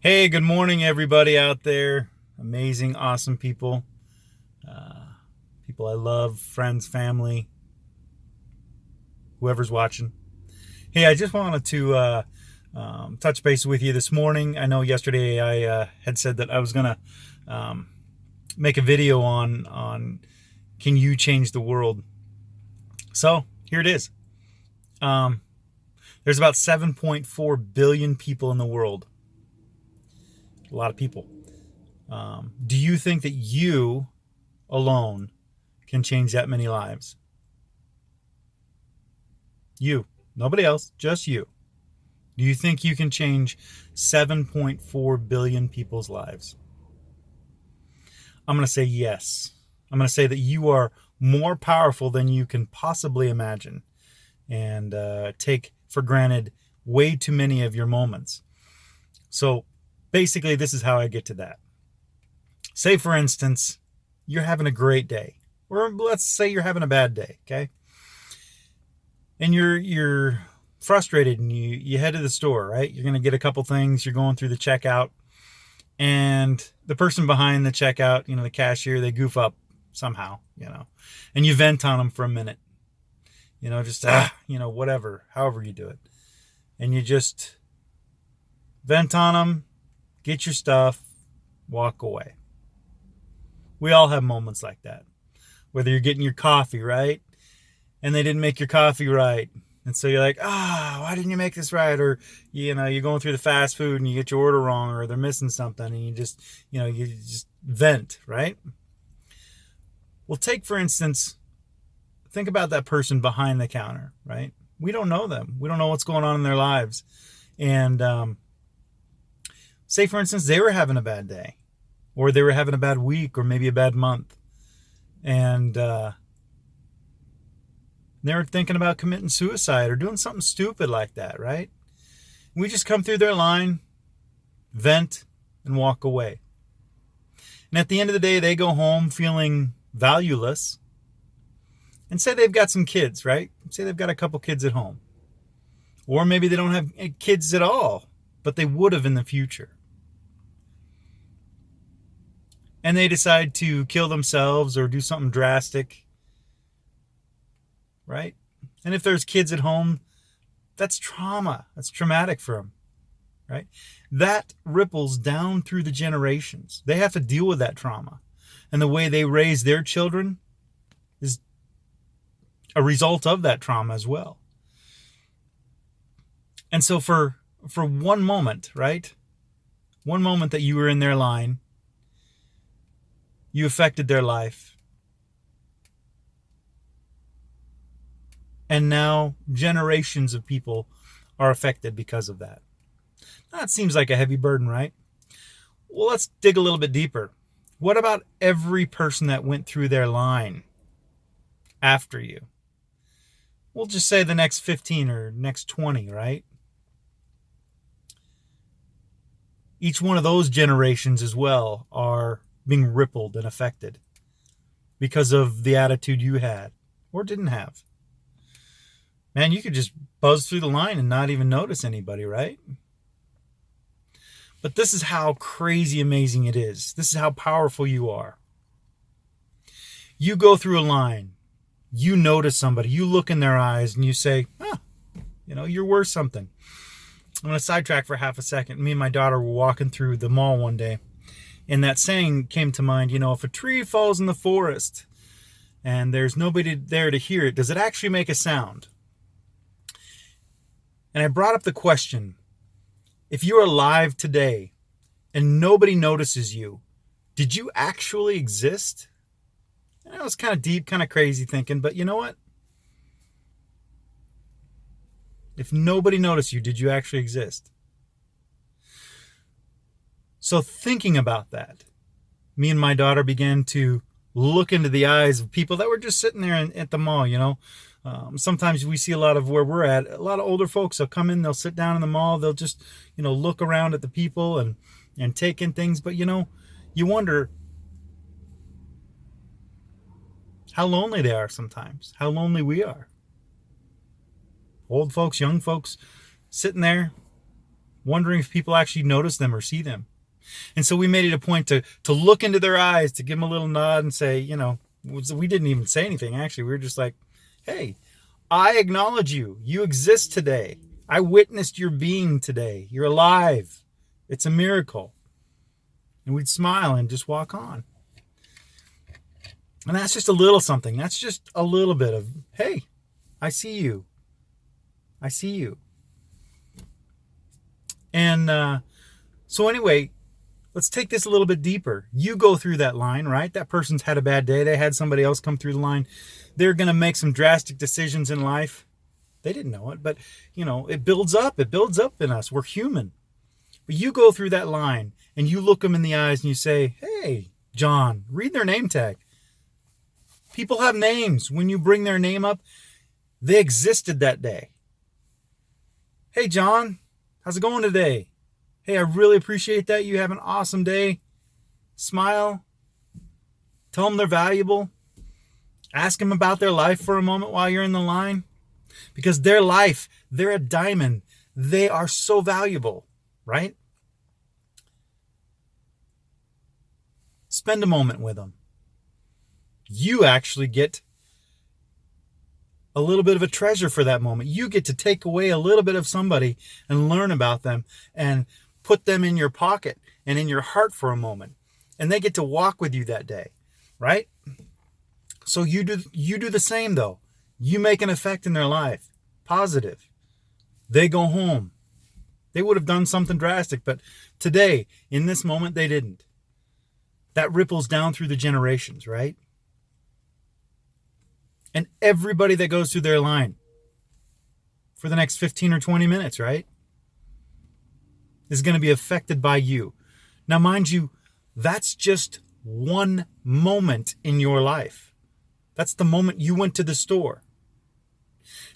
Hey, good morning, everybody out there. Amazing, awesome people. People I love, friends, family, whoever's watching. Hey, I just wanted to touch base with you this morning. I know yesterday I had said that I was going to um, make a video on can you change the world? So here it is. Um, there's about 7.4 billion people in the world. A lot of people. Do you think that you alone can change that many lives? You. Nobody else, just you. Do you think you can change 7.4 billion people's lives? I'm going to say yes. I'm going to say that you are more powerful than you can possibly imagine and take for granted way too many of your moments. So basically, this is how I get to that. Say, for instance, you're having a great day, or let's say you're having a bad day, okay? And you're frustrated and you head to the store, right? You're going to get a couple things. You're going through the checkout, and the person behind the checkout, the cashier, they goof up somehow, and you vent on them for a minute, just whatever, however you do it, and you just vent on them, get your stuff, walk away. We all have moments like that. Whether you're getting your coffee, right, and they didn't make your coffee right, and so you're like, why didn't you make this right? Or, you're going through the fast food and you get your order wrong, or they're missing something, and you just vent, right? Well, for instance, think about that person behind the counter, right? We don't know them. We don't know what's going on in their lives. And say, for instance, they were having a bad day, or they were having a bad week, or maybe a bad month. And they were thinking about committing suicide or doing something stupid like that, right? We just come through their line, vent, and walk away. And at the end of the day, they go home feeling valueless. And say they've got some kids, right? Say they've got a couple kids at home. Or maybe they don't have kids at all, but they would have in the future. And they decide to kill themselves or do something drastic, right? And if there's kids at home, that's trauma. That's traumatic for them, right? That ripples down through the generations. They have to deal with that trauma. And the way they raise their children is a result of that trauma as well. And so for one moment, right? One moment that you were in their line, you affected their life. And now generations of people are affected because of that. That seems like a heavy burden, right? Well, let's dig a little bit deeper. What about every person that went through their line after you? We'll just say the next 15 or next 20, right? Each one of those generations as well are being rippled and affected because of the attitude you had or didn't have. Man, you could just buzz through the line and not even notice anybody, right? But this is how crazy amazing it is. This is how powerful you are. You go through a line, you notice somebody, you look in their eyes and you say, you're worth something. I'm going to sidetrack for half a second. Me and my daughter were walking through the mall one day, and that saying came to mind, if a tree falls in the forest and there's nobody there to hear it, does it actually make a sound? And I brought up the question, if you're alive today and nobody notices you, did you actually exist? And it was kind of deep, kind of crazy thinking, but you know what? If nobody noticed you, did you actually exist? So thinking about that, me and my daughter began to look into the eyes of people that were just sitting there at the mall, Sometimes we see a lot of where we're at, a lot of older folks, they'll come in, they'll sit down in the mall, they'll just, look around at the people and take in things. But, you wonder how lonely they are sometimes, how lonely we are. Old folks, young folks, sitting there, wondering if people actually notice them or see them. And so we made it a point to look into their eyes, to give them a little nod and say, we didn't even say anything, actually. We were just like, hey, I acknowledge you. You exist today. I witnessed your being today. You're alive. It's a miracle. And we'd smile and just walk on. And that's just a little something. That's just a little bit of, hey, I see you. I see you. And so anyway, let's take this a little bit deeper. You go through that line, right? That person's had a bad day. They had somebody else come through the line. They're going to make some drastic decisions in life. They didn't know it, but, it builds up. It builds up in us. We're human. But you go through that line and you look them in the eyes and you say, hey, John, read their name tag. People have names. When you bring their name up, they existed that day. Hey, John, how's it going today? Hey, I really appreciate that. You have an awesome day. Smile. Tell them they're valuable. Ask them about their life for a moment while you're in the line. Because their life, they're a diamond. They are so valuable, right? Spend a moment with them. You actually get a little bit of a treasure for that moment. You get to take away a little bit of somebody and learn about them and put them in your pocket and in your heart for a moment. And they get to walk with you that day, right? So you do the same though. You make an effect in their life, positive. They go home. They would have done something drastic, but today, in this moment, they didn't. That ripples down through the generations, right? And everybody that goes through their line for the next 15 or 20 minutes, right, is going to be affected by you. Now, mind you, that's just one moment in your life. That's the moment you went to the store.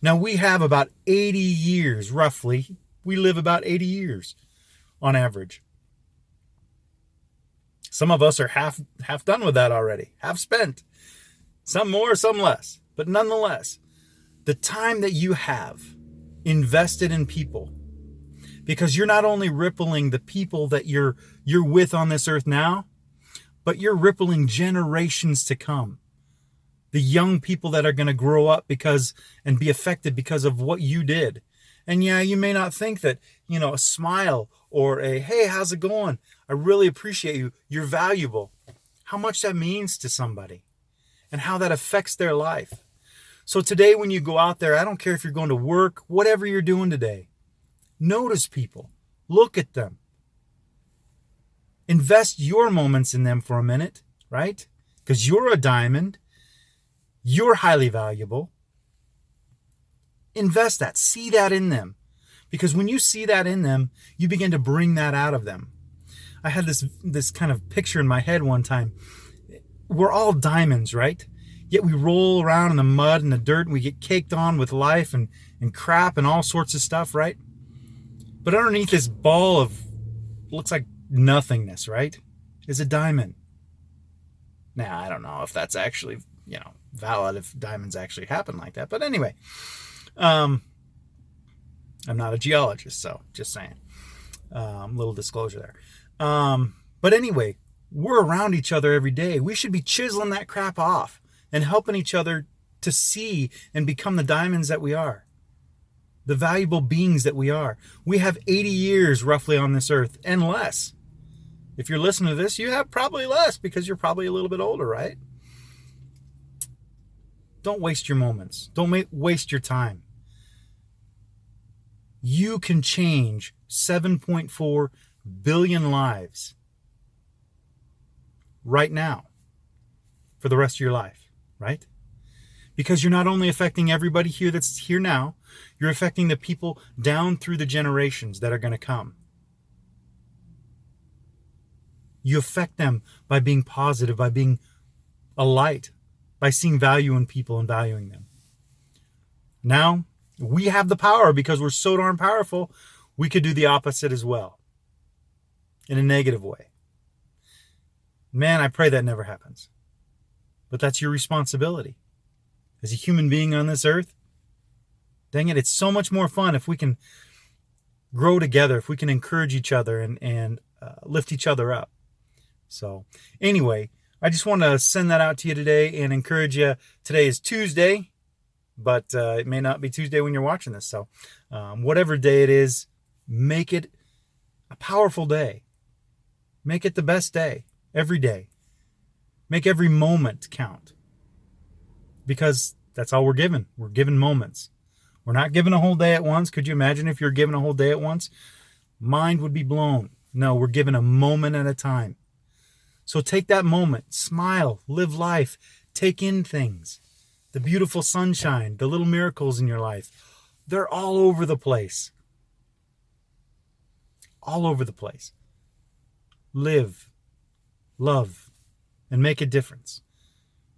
Now, we have about 80 years, roughly. We live about 80 years on average. Some of us are half done with that already, half spent. Some more, some less. But nonetheless, the time that you have invested in people, because you're not only rippling the people that you're with on this earth now, but you're rippling generations to come. The young people that are going to grow up and be affected because of what you did. And yeah, you may not think that, a smile or a, hey, how's it going? I really appreciate you. You're valuable. How much that means to somebody and how that affects their life. So today when you go out there, I don't care if you're going to work, whatever you're doing today, notice people. Look at them. Invest your moments in them for a minute, right? Because you're a diamond. You're highly valuable. Invest that. See that in them. Because when you see that in them, you begin to bring that out of them. I had this kind of picture in my head one time. We're all diamonds, right? Yet we roll around in the mud and the dirt and we get caked on with life and crap and all sorts of stuff, right? But underneath this ball of, looks like nothingness, right, is a diamond. Now, I don't know if that's actually, valid, if diamonds actually happen like that. But anyway, I'm not a geologist, so just saying. Little disclosure there. But anyway, we're around each other every day. We should be chiseling that crap off and helping each other to see and become the diamonds that we are, the valuable beings that we are. We have 80 years roughly on this earth and less. If you're listening to this, you have probably less because you're probably a little bit older, right? Don't waste your moments. Don't waste your time. You can change 7.4 billion lives right now for the rest of your life, right? Because you're not only affecting everybody here that's here now, you're affecting the people down through the generations that are going to come. You affect them by being positive, by being a light, by seeing value in people and valuing them. Now, we have the power because we're so darn powerful, we could do the opposite as well, in a negative way. Man, I pray that never happens. But that's your responsibility. As a human being on this earth, dang it, it's so much more fun if we can grow together, if we can encourage each other and lift each other up. So anyway, I just want to send that out to you today and encourage you. Today is Tuesday, but it may not be Tuesday when you're watching this. So whatever day it is, make it a powerful day. Make it the best day every day. Make every moment count, because that's all we're given. We're given moments. We're not given a whole day at once. Could you imagine if you're given a whole day at once? Mind would be blown. No, we're given a moment at a time. So take that moment, smile, live life, take in things. The beautiful sunshine, the little miracles in your life. They're all over the place. All over the place. Live, love, and make a difference.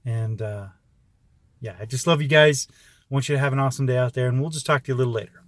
And I just love you guys. I want you to have an awesome day out there, and we'll just talk to you a little later.